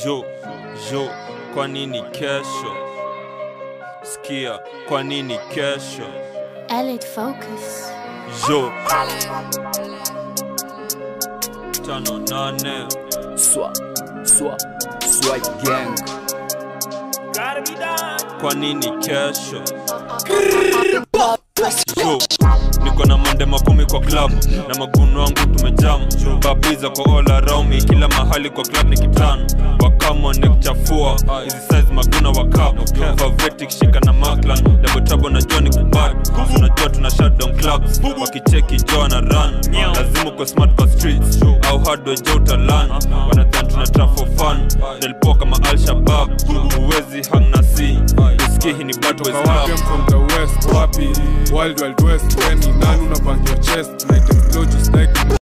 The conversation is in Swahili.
Jo, kwa nini kesho? Sikia, kwa nini kesho? Elite Focus. Jo 58 Swag gang. Kwa nini kesho? Jo, niko na mande 10 kwa club na maguno wangu tumejam. Babiza kwa all around me, kila mahali kwa club nikitano. Wakamo nekuchafua, hizi size maguna wakap. Favetic shika na Maklan, double trouble na Johnny kubad. Unajua tuna shut down clubs, wakicheki Joe na run. Lazima kwa smart kwa streets, au hard wa Joe utalan. Wanadhan tuna trap for fun, nilipoa kama Al-Shabaab. Uwezi hang na si, usikihi ni bad ways club. From the west, wapi, wild west. When ni nani unapangia chest, night explode just like